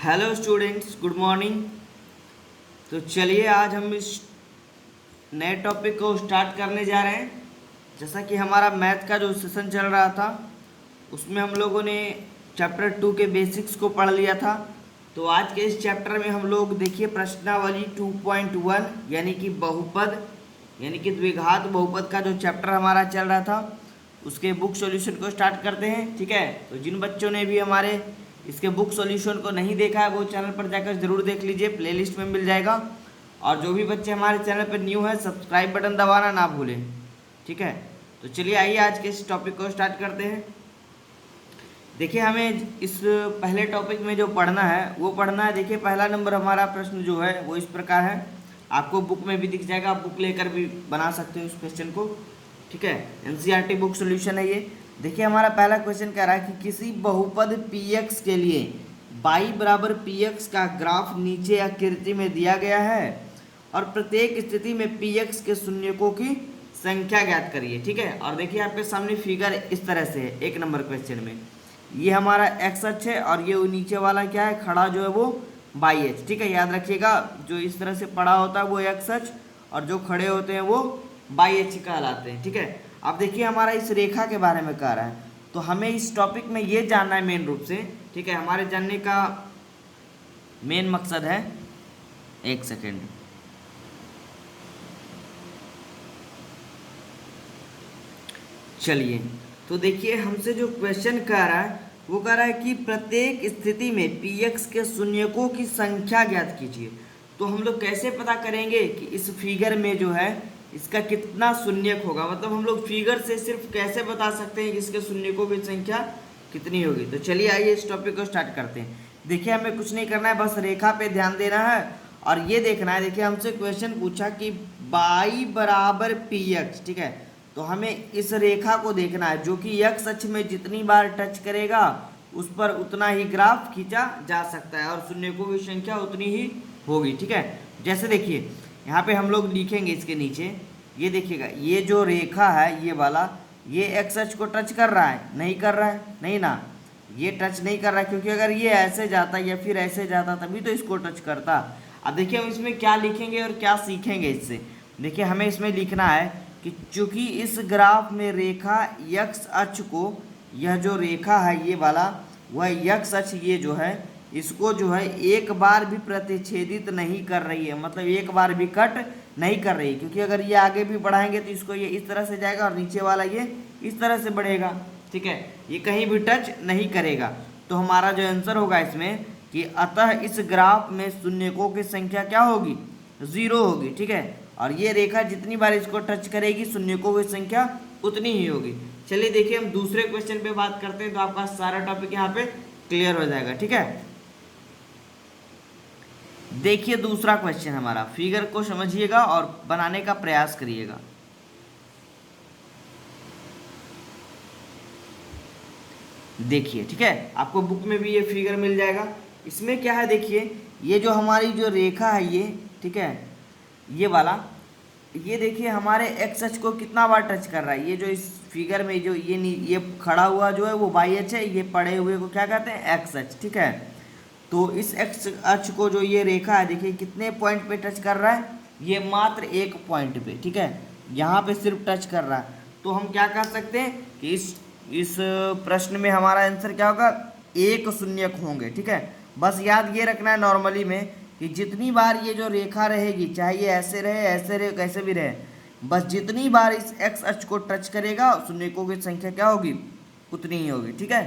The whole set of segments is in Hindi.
Hello students, good morning. तो चलिए आज हम इस नए टॉपिक को स्टार्ट करने जा रहे हैं। जैसा कि हमारा मैथ का जो सेशन चल रहा था उसमें हम लोगों ने चैप्टर 2 के बेसिक्स को पढ़ लिया था। तो आज के इस चैप्टर में हम लोग देखिए प्रश्नावली 2.1 यानी कि बहुपद यानी कि द्विघात बहुपद का जो चैप्टर हमारा चल रहा था उसके बुक सॉल्यूशन को स्टार्ट करते हैं। ठीक है, तो जिन बच्चों ने भी हमारे इसके बुक सॉल्यूशन को नहीं देखा है वो चैनल पर जाकर ज़रूर देख लीजिए, प्लेलिस्ट में मिल जाएगा। और जो भी बच्चे हमारे चैनल पर न्यू हैं सब्सक्राइब बटन दबाना ना भूलें। ठीक है, तो चलिए आइए आज के इस टॉपिक को स्टार्ट करते हैं। देखिए हमें इस पहले टॉपिक में जो पढ़ना है वो पढ़ना है। देखिए पहला नंबर हमारा प्रश्न जो है वो इस प्रकार है, आपको बुक में भी दिख जाएगा, आप बुक लेकर भी बना सकते हो इस क्वेश्चन को। ठीक है, एनसीईआरटी बुक सॉल्यूशन है ये। देखिए हमारा पहला क्वेश्चन कह रहा है कि किसी बहुपद px के लिए y बराबर px का ग्राफ नीचे आकृति में दिया गया है और प्रत्येक स्थिति में px के शून्यकों की संख्या ज्ञात करिए। ठीक है, और देखिए आपके सामने फिगर इस तरह से है। एक नंबर क्वेश्चन में ये हमारा x अक्ष है और ये नीचे वाला क्या है, खड़ा जो है वो y अक्ष। ठीक है, याद रखिएगा जो इस तरह से पड़ा होता है वो x अक्ष और जो खड़े होते हैं वो y अक्ष कहलाते हैं। ठीक है, अब देखिए हमारा इस रेखा के बारे में कह रहा है, तो हमें इस टॉपिक में ये जानना है मेन रूप से। ठीक है, हमारे जानने का मेन मकसद है, एक सेकेंड, चलिए तो देखिए हमसे जो क्वेश्चन कह रहा है वो कह रहा है कि प्रत्येक स्थिति में px के शून्यकों की संख्या ज्ञात कीजिए। तो हम लोग कैसे पता करेंगे कि इस फिगर में जो है इसका कितना शून्यक होगा, मतलब हम लोग फिगर से सिर्फ कैसे बता सकते हैं कि इसके शून्यकों की संख्या कितनी होगी। तो चलिए आइए इस टॉपिक को स्टार्ट करते हैं। देखिए हमें कुछ नहीं करना है, बस रेखा पे ध्यान देना है और ये देखना है। देखिए हमसे क्वेश्चन पूछा कि y बराबर px। ठीक है, तो हमें इस रेखा को देखना है जो कि x अक्ष में जितनी बार टच करेगा उस पर उतना ही ग्राफ खींचा जा सकता है और शून्यकों की संख्या उतनी ही होगी। ठीक है, जैसे देखिए यहाँ पे हम लोग लिखेंगे इसके नीचे, ये देखिएगा ये जो रेखा है ये वाला, ये एक्स अक्ष को टच कर रहा है, नहीं कर रहा है, नहीं ना, ये टच नहीं कर रहा है क्योंकि अगर ये ऐसे जाता या फिर ऐसे जाता तभी तो इसको टच करता। अब देखिए हम इसमें क्या लिखेंगे और क्या सीखेंगे इससे। देखिए हमें इसमें लिखना है कि चूंकि इस ग्राफ में रेखा यक्स अक्ष को, यह जो रेखा है ये वाला वह यक्स अक्ष ये जो है इसको जो है एक बार भी प्रतिच्छेदित नहीं कर रही है, मतलब एक बार भी कट नहीं कर रही है। क्योंकि अगर ये आगे भी बढ़ाएंगे तो इसको ये इस तरह से जाएगा और नीचे वाला ये इस तरह से बढ़ेगा। ठीक है, ये कहीं भी टच नहीं करेगा। तो हमारा जो आंसर होगा इसमें कि अतः इस ग्राफ में शून्यकों की संख्या क्या होगी, 0 होगी। ठीक है, और ये रेखा जितनी बार इसको टच करेगी शून्यकों की संख्या उतनी ही होगी। चलिए देखिए हम दूसरे क्वेश्चन पे बात करते हैं तो आपका सारा टॉपिक यहाँ पे क्लियर हो जाएगा। ठीक है, देखिए दूसरा क्वेश्चन हमारा, फिगर को समझिएगा और बनाने का प्रयास करिएगा। देखिए ठीक है, आपको बुक में भी ये फिगर मिल जाएगा। इसमें क्या है, देखिए ये जो हमारी जो रेखा है ये, ठीक है, ये वाला, ये देखिए हमारे एक्स अक्ष को कितना बार टच कर रहा है। ये जो इस फिगर में जो ये खड़ा हुआ जो है वो वाई अक्ष है, ये पड़े हुए को क्या कहते हैं, एक्स अक्ष। ठीक है, तो इस एक्स अक्ष को जो ये रेखा है देखिए कितने पॉइंट पे टच कर रहा है, ये मात्र एक पॉइंट पे। ठीक है, यहाँ पे सिर्फ टच कर रहा है। तो हम क्या कह सकते हैं कि इस प्रश्न में हमारा आंसर क्या होगा, एक शून्यक होंगे। ठीक है, बस याद ये रखना है नॉर्मली में कि जितनी बार ये जो रेखा रहेगी, चाहे ये ऐसे रहे कैसे भी रहे, बस जितनी बार इस एक्स अक्ष को टच करेगा शून्यकों की संख्या क्या होगी, उतनी ही होगी। ठीक है,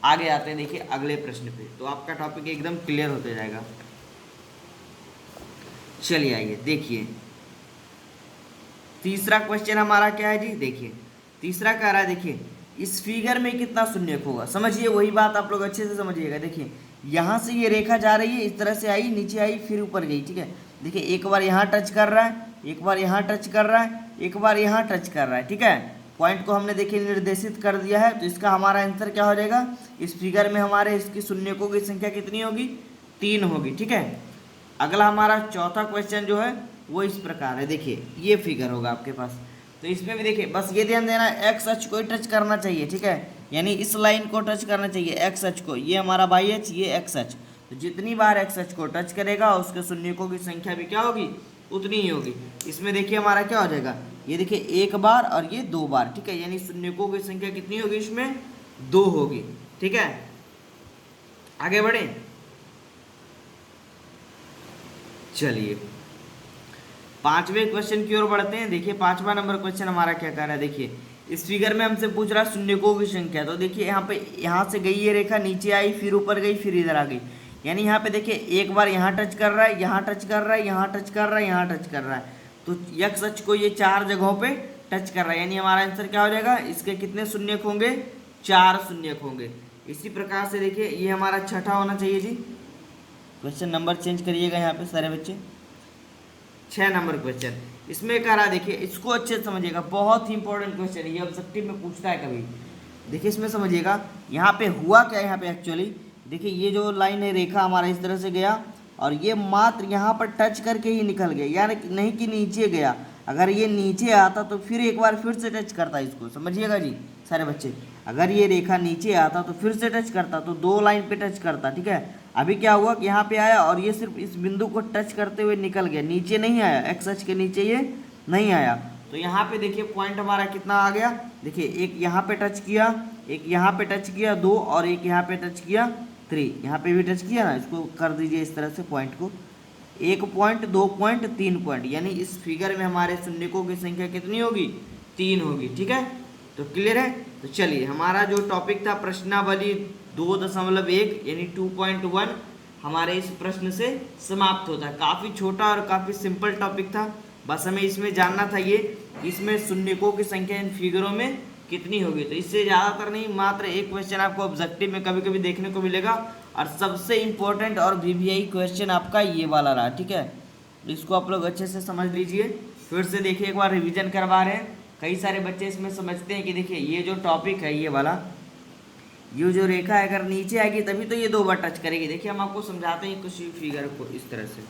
आगे आते हैं देखिए अगले प्रश्न पे, तो आपका टॉपिक एकदम क्लियर होते जाएगा। चलिए आइए देखिए तीसरा क्वेश्चन हमारा क्या है जी। देखिए तीसरा कह रहा है, देखिए इस फिगर में कितना शून्यक होगा। समझिए, वही बात आप लोग अच्छे से समझिएगा। देखिए यहाँ से ये रेखा जा रही है, इस तरह से आई, नीचे आई, फिर ऊपर गई। ठीक है, देखिए एक बार यहाँ टच कर रहा है, एक बार यहाँ टच कर रहा है, एक बार यहाँ टच कर रहा है। ठीक है, पॉइंट को हमने देखिए निर्देशित कर दिया है, तो इसका हमारा आंसर क्या हो जाएगा, इस फिगर में हमारे इसकी शून्यकों की संख्या कितनी होगी, 3 होगी। ठीक है, अगला हमारा चौथा क्वेश्चन जो है वो इस प्रकार है। देखिए ये फिगर होगा आपके पास, तो इसमें भी देखिए बस ये ध्यान देना एक्स अक्ष को ही टच करना चाहिए। ठीक है, यानी इस लाइन को टच करना चाहिए एक्स अक्ष को, ये हमारा वाई अक्ष, ये एक्स अक्ष। तो जितनी बार एक्स अक्ष को टच करेगा उसके शून्यकों की संख्या भी क्या होगी, उतनी ही होगी। इसमें देखिए हमारा क्या हो जाएगा, ये देखिए एक बार और ये 2 बार, ठीक है, यानी शून्यकों की संख्या कितनी होगी, इसमें 2 होगी। ठीक है, आगे बढ़े। चलिए 5वें क्वेश्चन की ओर बढ़ते हैं। देखिए 5वां नंबर क्वेश्चन हमारा क्या कह रहा है, देखिए इस फिगर में हमसे पूछ रहा है शून्यकों की संख्या। तो देखिए यहाँ से गई ये रेखा, नीचे आई, फिर ऊपर गई, फिर इधर आ गई, यानी यहाँ पे देखिए एक बार यहाँ टच कर रहा है, यहाँ टच कर रहा है, यहाँ टच कर रहा है, यहाँ टच कर रहा है, तो एक्स अक्ष को ये 4 जगहों पे टच कर रहा है, यानी हमारा आंसर क्या हो जाएगा, इसके कितने शून्यक होंगे, 4 शून्यक होंगे। इसी प्रकार से देखिए ये हमारा छठा होना चाहिए जी। क्वेश्चन नंबर चेंज करिएगा यहाँ पे सारे बच्चे। 6 नंबर क्वेश्चन इसमें कह रहा है, देखिए इसको अच्छे से समझिएगा, बहुत ही इंपॉर्टेंट क्वेश्चन है, ये ऑब्जेक्टिव में पूछता है कभी। देखिए इसमें समझिएगा यहाँ पे हुआ क्या है, यहाँ पे एक्चुअली देखिए ये जो लाइन है, रेखा हमारा इस तरह से गया और ये मात्र यहाँ पर टच करके ही निकल गया, यानी नहीं कि नीचे गया। अगर ये नीचे आता तो फिर एक बार फिर से टच करता, इसको समझिएगा जी सारे बच्चे। अगर ये रेखा नीचे आता तो फिर से टच करता, तो 2 लाइन पे टच करता, ठीक है। अभी क्या हुआ कि यहाँ पे आया और ये सिर्फ इस बिंदु को टच करते हुए निकल गया, नीचे नहीं आया, एक्स अक्ष के नीचे ये नहीं आया। तो यहाँ पे देखिए पॉइंट हमारा कितना आ गया, देखिए एक यहाँ पे टच किया, एक यहाँ पे टच किया 2, और एक यहाँ पे टच किया 3, यहाँ पे भी टच किया ना, इसको कर दीजिए इस तरह से पॉइंट को, 1 पॉइंट 2 पॉइंट 3 पॉइंट, यानी इस फिगर में हमारे शून्यकों की संख्या कितनी होगी, 3 होगी। ठीक है, तो क्लियर है। तो चलिए हमारा जो टॉपिक था प्रश्नावली 2.1 यानी 2.1 हमारे इस प्रश्न से समाप्त होता है। काफ़ी छोटा और काफ़ी सिंपल टॉपिक था, बस हमें इसमें जानना था ये इसमें शून्यकों की संख्या इन फिगरों में कितनी होगी। तो इससे ज़्यादातर नहीं, मात्र एक क्वेश्चन आपको ऑब्जेक्टिव में कभी कभी देखने को मिलेगा, और सबसे इम्पोर्टेंट और वीवीआई क्वेश्चन आपका ये वाला रहा। ठीक है, इसको आप लोग अच्छे से समझ लीजिए। फिर से देखिए, एक बार रिविजन करवा रहे हैं। कई सारे बच्चे इसमें समझते हैं कि देखिए ये जो टॉपिक है, ये वाला, ये जो रेखा है अगर नीचे आएगी तभी तो ये 2 बार टच करेगी। देखिए हम आपको समझाते हैं किसी फिगर को इस तरह से।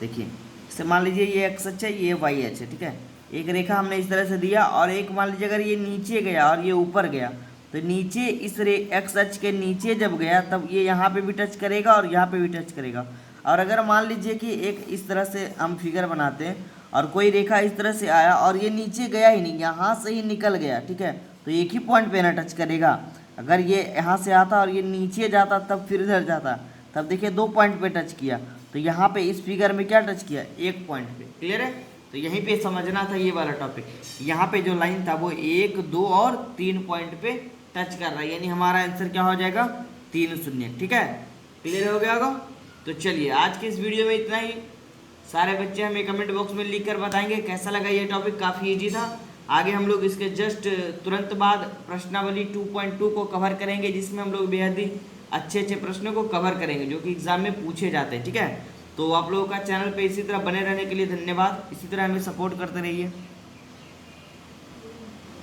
देखिए जैसे मान लीजिए ये एक्स अक्ष है, ये वाई अक्ष है, ठीक है। एक रेखा हमने इस तरह से दिया, और एक मान लीजिए अगर ये नीचे गया और ये ऊपर गया, तो नीचे इस एक्स अक्ष के नीचे जब गया तब ये यहाँ पे भी टच करेगा और यहाँ पे भी टच करेगा। और अगर मान लीजिए कि एक इस तरह से हम फिगर बनाते हैं और कोई रेखा इस तरह से आया और ये नीचे गया ही नहीं, यहाँ से ही निकल गया, ठीक है, तो एक ही पॉइंट पे ना टच करेगा। अगर ये यहाँ से आता और ये नीचे जाता तब फिर इधर जाता, तब देखिए 2 पॉइंट पे टच किया, तो यहाँ पे इस फिगर में क्या टच किया, 1 पॉइंट पे। क्लियर है, तो यहीं पे समझना था ये वाला टॉपिक। यहाँ पे जो लाइन था वो 1, 2 और 3 पॉइंट पे टच कर रहा है, यानी हमारा आंसर क्या हो जाएगा, 3 शून्य। ठीक है, क्लियर हो गया होगा। तो चलिए आज के इस वीडियो में इतना ही। सारे बच्चे हमें कमेंट बॉक्स में लिख कर बताएंगे कैसा लगा ये टॉपिक। काफ़ी ईजी था। आगे हम लोग इसके जस्ट तुरंत बाद प्रश्नावली 2.2 को कवर करेंगे, जिसमें हम लोग बेहद ही अच्छे अच्छे प्रश्नों को कवर करेंगे जो कि एग्जाम में पूछे जाते हैं। ठीक है, तो आप लोगों का चैनल पे इसी तरह बने रहने के लिए धन्यवाद। इसी तरह हमें सपोर्ट करते रहिए।